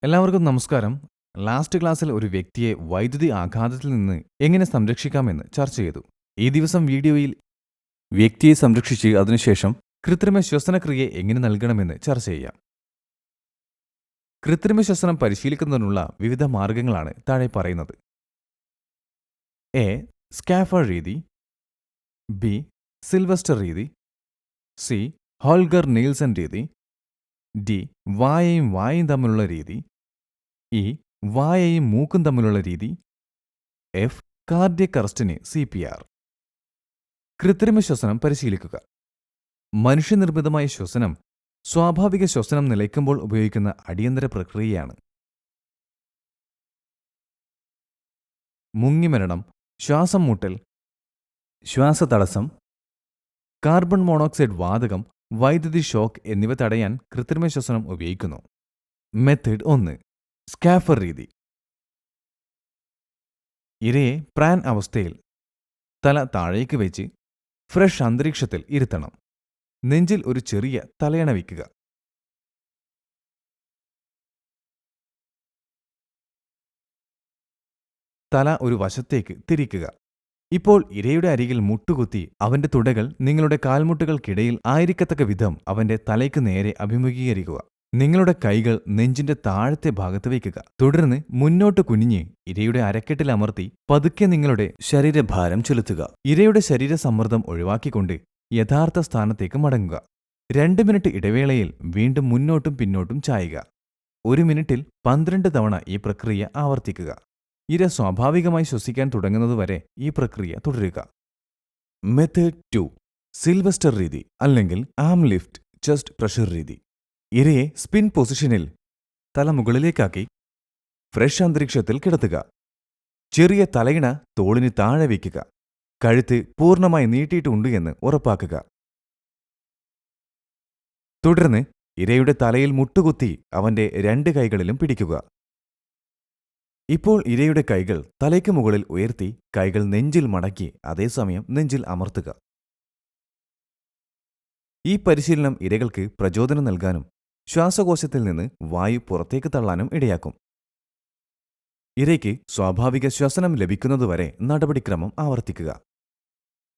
എല്ലാവർക്കും നമസ്കാരം. ലാസ്റ്റ് ക്ലാസ്സിൽ ഒരു വ്യക്തിയെ വൈദ്യുതി ആഘാതത്തിൽ നിന്ന് എങ്ങനെ സംരക്ഷിക്കാമെന്ന് ചർച്ച ചെയ്തു. ഈ ദിവസം വീഡിയോയിൽ വ്യക്തിയെ സംരക്ഷിച്ച് അതിനുശേഷം കൃത്രിമ ശ്വസനക്രിയ എങ്ങനെ നൽകണമെന്ന് ചർച്ച ചെയ്യാം. കൃത്രിമ ശ്വസനം പരിശീലിക്കുന്നതിനുള്ള വിവിധ മാർഗങ്ങളാണ് താഴെ പറയുന്നത്. എ. സ്കാഫർ രീതി. ബി. സിൽവസ്റ്റർ രീതി. സി. ഹോൾഗർ നീൽസൺ രീതി. ഡി. വായയും തമ്മിലുള്ള രീതി. ഇ. വായയും മൂക്കും തമ്മിലുള്ള രീതി. എഫ്. കാർഡിയക് അറസ്റ്റിന് CPR. കൃത്രിമ ശ്വസനം പരിശീലിക്കുക. മനുഷ്യനിർമ്മിതമായ ശ്വസനം സ്വാഭാവിക ശ്വസനം നിലയ്ക്കുമ്പോൾ ഉപയോഗിക്കുന്ന അടിയന്തര പ്രക്രിയയാണ്. മുങ്ങിമരണം, ശ്വാസം മുട്ടൽ, ശ്വാസതടസ്സം, കാർബൺ മോണോക്സൈഡ് വാതകം, വൈദ്യുതി ഷോക്ക് എന്നിവ തടയാൻ കൃത്രിമ ശ്വസനം ഉപയോഗിക്കുന്നു. മെത്തേഡ് 1. സ്കാഫർ രീതി. ഇരയെ പ്രാൻ അവസ്ഥയിൽ തല താഴേക്ക് വെച്ച് ഫ്രഷ് അന്തരീക്ഷത്തിൽ ഇരുത്തണം. നെഞ്ചിൽ ഒരു ചെറിയ തലയണ വയ്ക്കുക. തല ഒരു വശത്തേക്ക് തിരിക്കുക. ഇപ്പോൾ ഇരയുടെ അരികിൽ മുട്ടുകുത്തി അവന്റെ തുടകൾ നിങ്ങളുടെ കാൽമുട്ടുകൾക്കിടയിൽ ആയിരിക്കത്തക്ക വിധം അവന്റെ തലയ്ക്ക് നേരെ അഭിമുഖീകരിക്കുക. നിങ്ങളുടെ കൈകൾ നെഞ്ചിന്റെ താഴത്തെ ഭാഗത്ത് വയ്ക്കുക. തുടർന്ന് മുന്നോട്ട് കുനിഞ്ഞ് ഇരയുടെ അരക്കെട്ടിൽ അമർത്തി പതുക്കെ നിങ്ങളുടെ ശരീരഭാരം ചെലുത്തുക. ഇരയുടെ ശരീരസമ്മർദ്ദം ഒഴിവാക്കിക്കൊണ്ട് യഥാർത്ഥ സ്ഥാനത്തേക്ക് മടങ്ങുക. 2 മിനിറ്റ് ഇടവേളയിൽ വീണ്ടും മുന്നോട്ടും പിന്നോട്ടും ചായുക. 1 മിനിറ്റിൽ 12 തവണ ഈ പ്രക്രിയ ആവർത്തിക്കുക. ഇര സ്വാഭാവികമായി ശ്വസിക്കാൻ തുടങ്ങുന്നതുവരെ ഈ പ്രക്രിയ തുടരുക. മെത്തേഡ് 2. സിൽവസ്റ്റർ രീതി അല്ലെങ്കിൽ ആം ലിഫ്റ്റ് ചെസ്റ്റ് പ്രഷർ രീതി. ഇരയെ സ്പിൻ പൊസിഷനിൽ തല മുകളിലേക്കാക്കി ഫ്രഷ് അന്തരീക്ഷത്തിൽ കിടത്തുക. ചെറിയ തലയിണ തോളിന് താഴെ വയ്ക്കുക. കഴുത്ത് പൂർണ്ണമായി നീട്ടിയിട്ടുണ്ട് എന്ന് ഉറപ്പാക്കുക. തുടർന്ന് ഇരയുടെ തലയിൽ മുട്ടുകുത്തി അവന്റെ 2 കൈകളിലും പിടിക്കുക. ഇപ്പോൾ ഇരയുടെ കൈകൾ തലയ്ക്ക് മുകളിൽ ഉയർത്തി കൈകൾ നെഞ്ചിൽ മടക്കി അതേസമയം നെഞ്ചിൽ അമർത്തുക. ഈ പരിശീലനം ഇരകൾക്ക് പ്രചോദനം നൽകാനും ശ്വാസകോശത്തിൽ നിന്ന് വായു പുറത്തേക്ക് തള്ളാനും ഇടയാക്കും. ഇരയ്ക്ക് സ്വാഭാവിക ശ്വസനം ലഭിക്കുന്നതുവരെ നടപടിക്രമം ആവർത്തിക്കുക.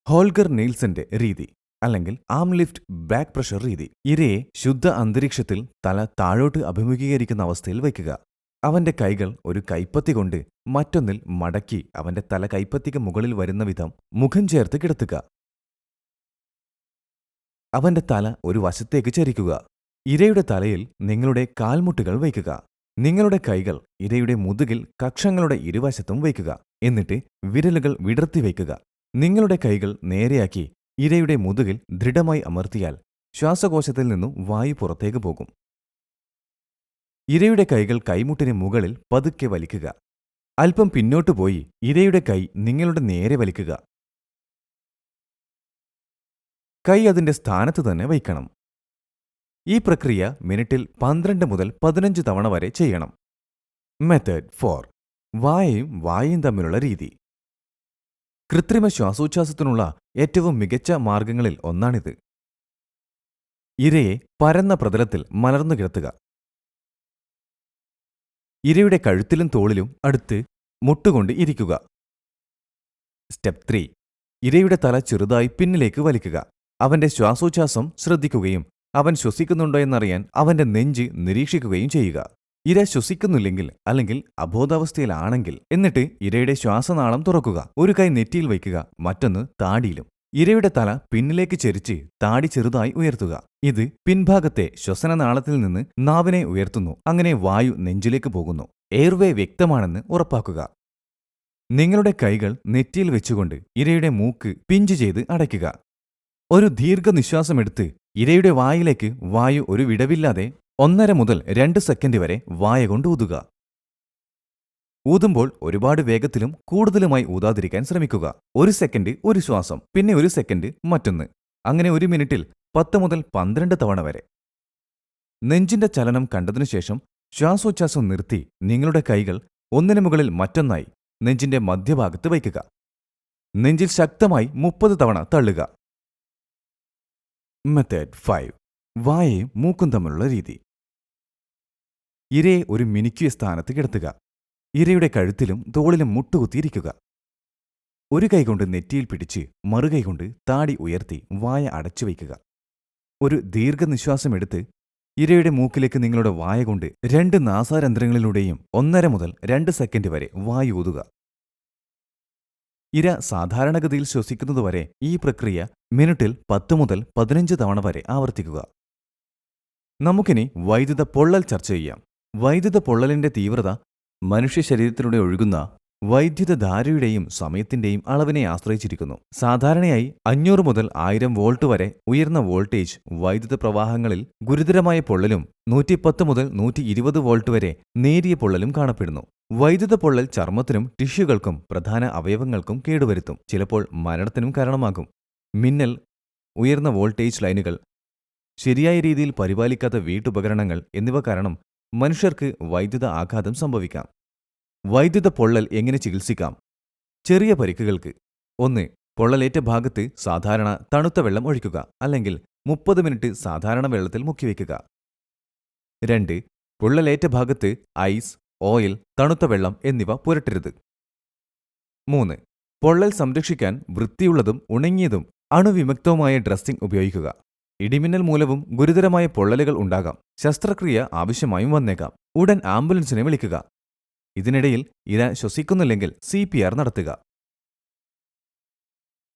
ഹോൾഗർ നീൽസന്റെ രീതി അല്ലെങ്കിൽ ആം ലിഫ്റ്റ് ബാക്ക് പ്രഷർ രീതി. ഇരയെ ശുദ്ധ അന്തരീക്ഷത്തിൽ തല താഴോട്ട് അഭിമുഖീകരിക്കുന്ന അവസ്ഥയിൽ വയ്ക്കുക. അവന്റെ കൈകൾ ഒരു കൈപ്പത്തി കൊണ്ട് മറ്റൊന്നിൽ മടക്കി അവന്റെ തല കൈപ്പത്തിക്ക് മുകളിൽ വരുന്ന വിധം മുഖം ചേർത്ത് കിടത്തുക. അവന്റെ തല ഒരു വശത്തേക്ക് ചരിക്കുക. ഇരയുടെ തലയിൽ നിങ്ങളുടെ കാൽമുട്ടുകൾ വയ്ക്കുക. നിങ്ങളുടെ കൈകൾ ഇരയുടെ മുതുകിൽ കക്ഷങ്ങളുടെ ഇരുവശത്തും വയ്ക്കുക. എന്നിട്ട് വിരലുകൾ വിടർത്തി വയ്ക്കുക. നിങ്ങളുടെ കൈകൾ നേരെയാക്കി ഇരയുടെ മുതുകിൽ ദൃഢമായി അമർത്തിയാൽ ശ്വാസകോശത്തിൽ നിന്നും വായു പുറത്തേക്ക് പോകും. ഇരയുടെ കൈകൾ കൈമുട്ടിന് മുകളിൽ പതുക്കെ വലിക്കുക. അല്പം പിന്നോട്ടു പോയി ഇരയുടെ കൈ നിങ്ങളുടെ നേരെ വലിക്കുക. കൈ അതിന്റെ സ്ഥാനത്ത് തന്നെ വയ്ക്കണം. ഈ പ്രക്രിയ മിനിറ്റിൽ 12 മുതൽ 15 തവണ വരെ ചെയ്യണം. മെത്തേഡ് 4. വായയും തമ്മിലുള്ള രീതി. കൃത്രിമ ശ്വാസോച്ഛ്വാസത്തിനുള്ള ഏറ്റവും മികച്ച മാർഗങ്ങളിൽ ഒന്നാണിത്. ഇരയെ പരന്ന പ്രതലത്തിൽ മലർന്നു കിടത്തുക. ഇരയുടെ കഴുത്തിലും തോളിലും അടുത്ത് മുട്ടുകൊണ്ട് ഇരിക്കുക. സ്റ്റെപ്പ് 3. ഇരയുടെ തല ചെറുതായി പിന്നിലേക്ക് വലിക്കുക. അവന്റെ ശ്വാസോച്ഛ്വാസം ശ്രദ്ധിക്കുകയും അവൻ ശ്വസിക്കുന്നുണ്ടോ എന്നറിയാൻ അവന്റെ നെഞ്ച് നിരീക്ഷിക്കുകയും ചെയ്യുക. ഇര ശ്വസിക്കുന്നില്ലെങ്കിൽ അല്ലെങ്കിൽ അബോധാവസ്ഥയിലാണെങ്കിൽ എന്നിട്ട് ഇരയുടെ ശ്വാസനാളം തുറക്കുക. ഒരു കൈ നെറ്റിയിൽ വയ്ക്കുക, മറ്റൊന്ന് താടിയിലും. ഇരയുടെ തല പിന്നിലേക്ക് ചെരിച്ച് താടി ചെറുതായി ഉയർത്തുക. ഇത് പിൻഭാഗത്തെ ശ്വസനനാളത്തിൽ നിന്ന് നാവിനെ ഉയർത്തുന്നു. അങ്ങനെ വായു നെഞ്ചിലേക്ക് പോകുന്നു. എയർവേ വ്യക്തമാണെന്ന് ഉറപ്പാക്കുക. നിങ്ങളുടെ കൈകൾ നെറ്റിയിൽ വെച്ചുകൊണ്ട് ഇരയുടെ മൂക്ക് പിഞ്ച് ചെയ്ത് അടയ്ക്കുക. ഒരു ദീർഘനിശ്വാസമെടുത്ത് ഇരയുടെ വായിലേക്ക് വായു ഒരു വിടവില്ലാതെ 1.5 മുതൽ 2 സെക്കൻഡ് വരെ വായ കൊണ്ട് ഊതുക. ഊതുമ്പോൾ ഒരുപാട് വേഗത്തിലും കൂടുതലുമായി ഊതാതിരിക്കാൻ ശ്രമിക്കുക. 1 സെക്കൻഡ് ഒരു ശ്വാസം, പിന്നെ 1 സെക്കൻഡ് മറ്റൊന്ന്. അങ്ങനെ 1 മിനിറ്റിൽ 10 മുതൽ 12 തവണ വരെ. നെഞ്ചിന്റെ ചലനം കണ്ടതിനുശേഷം ശ്വാസോച്ഛ്വാസം നിർത്തി നിങ്ങളുടെ കൈകൾ ഒന്നിനു മുകളിൽ മറ്റൊന്നായി നെഞ്ചിന്റെ മധ്യഭാഗത്ത് വയ്ക്കുക. നെഞ്ചിൽ ശക്തമായി 30 തവണ തള്ളുക. മെത്തേഡ് 5. വായയും മൂക്കും തമ്മിലുള്ള രീതി. ഇരയെ ഒരു മിനുക്കിയ സ്ഥാനത്ത് കിടത്തുക. ഇരയുടെ കഴുത്തിലും തോളിലും മുട്ടുകുത്തിയിരിക്കുക. ഒരു കൈകൊണ്ട് നെറ്റിയിൽ പിടിച്ച് മറുകൈകൊണ്ട് താടി ഉയർത്തി വായ അടച്ചുവയ്ക്കുക. ഒരു ദീർഘനിശ്വാസമെടുത്ത് ഇരയുടെ മൂക്കിലേക്ക് നിങ്ങളുടെ വായ കൊണ്ട് 2 നാസാരന്ധ്രങ്ങളിലൂടെയും 1.5 മുതൽ 2 സെക്കൻഡ് വരെ വായൂതുക. ഇര സാധാരണഗതിയിൽ ശ്വസിക്കുന്നതുവരെ ഈ പ്രക്രിയ മിനിറ്റിൽ 10 മുതൽ 15 തവണ വരെ ആവർത്തിക്കുക. നമുക്കിനി വൈദ്യുത പൊള്ളൽ ചർച്ച ചെയ്യാം. വൈദ്യുത പൊള്ളലിന്റെ തീവ്രത മനുഷ്യ ശരീരത്തിലൂടെ ഒഴുകുന്ന വൈദ്യുതധാരയുടെയും സമയത്തിന്റെയും അളവിനെ ആശ്രയിച്ചിരിക്കുന്നു. സാധാരണയായി 500 മുതൽ 1000 വോൾട്ട് വരെ ഉയർന്ന വോൾട്ടേജ് വൈദ്യുത പ്രവാഹങ്ങളിൽ ഗുരുതരമായ പൊള്ളലും 110 മുതൽ 120 വോൾട്ട് വരെ നേരിയ പൊള്ളലും കാണപ്പെടുന്നു. വൈദ്യുത പൊള്ളൽ ചർമ്മത്തിനും ടിഷ്യൂകൾക്കും പ്രധാന അവയവങ്ങൾക്കും കേടുവരുത്തും. ചിലപ്പോൾ മരണത്തിനും കാരണമാകും. മിന്നൽ, ഉയർന്ന വോൾട്ടേജ് ലൈനുകൾ, ശരിയായ രീതിയിൽ പരിപാലിക്കാത്ത വീട്ടുപകരണങ്ങൾ എന്നിവ കാരണം മനുഷ്യർക്ക് വൈദ്യുത ആഘാതം സംഭവിക്കാം. വൈദ്യുത പൊള്ളൽ എങ്ങനെ ചികിത്സിക്കാം? ചെറിയ പരിക്കുകൾക്ക് 1. പൊള്ളലേറ്റ ഭാഗത്ത് സാധാരണ തണുത്ത വെള്ളം ഒഴിക്കുക, അല്ലെങ്കിൽ 30 മിനിറ്റ് സാധാരണ വെള്ളത്തിൽ മുക്കിവെക്കുക. 2. പൊള്ളലേറ്റ ഭാഗത്ത് ഐസ്, ഓയിൽ, തണുത്ത വെള്ളം എന്നിവ പുരട്ടരുത്. 3. പൊള്ളൽ സംരക്ഷിക്കാൻ വൃത്തിയുള്ളതും ഉണങ്ങിയതും അണുവിമുക്തവുമായ ഡ്രസ്സിംഗ് ഉപയോഗിക്കുക. ഇടിമിന്നൽ മൂലവും ഗുരുതരമായ പൊള്ളലുകൾ ഉണ്ടാകാം. ശസ്ത്രക്രിയ ആവശ്യമായും വന്നേക്കാം. ഉടൻ ആംബുലൻസിനെ വിളിക്കുക. ഇതിനിടയിൽ ഇര ശ്വസിക്കുന്നില്ലെങ്കിൽ CPR നടത്തുക.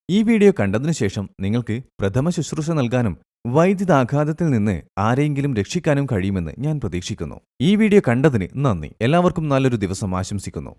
ഈ വീഡിയോ കണ്ടതിനു ശേഷം നിങ്ങൾക്ക് പ്രഥമ ശുശ്രൂഷ നൽകാനും വൈദ്യുതാഘാതത്തിൽ നിന്ന് ആരെയെങ്കിലും രക്ഷിക്കാനും കഴിയുമെന്ന് ഞാൻ പ്രതീക്ഷിക്കുന്നു. ഈ വീഡിയോ കണ്ടതിന് നന്ദി. എല്ലാവർക്കും നല്ലൊരു ദിവസം ആശംസിക്കുന്നു.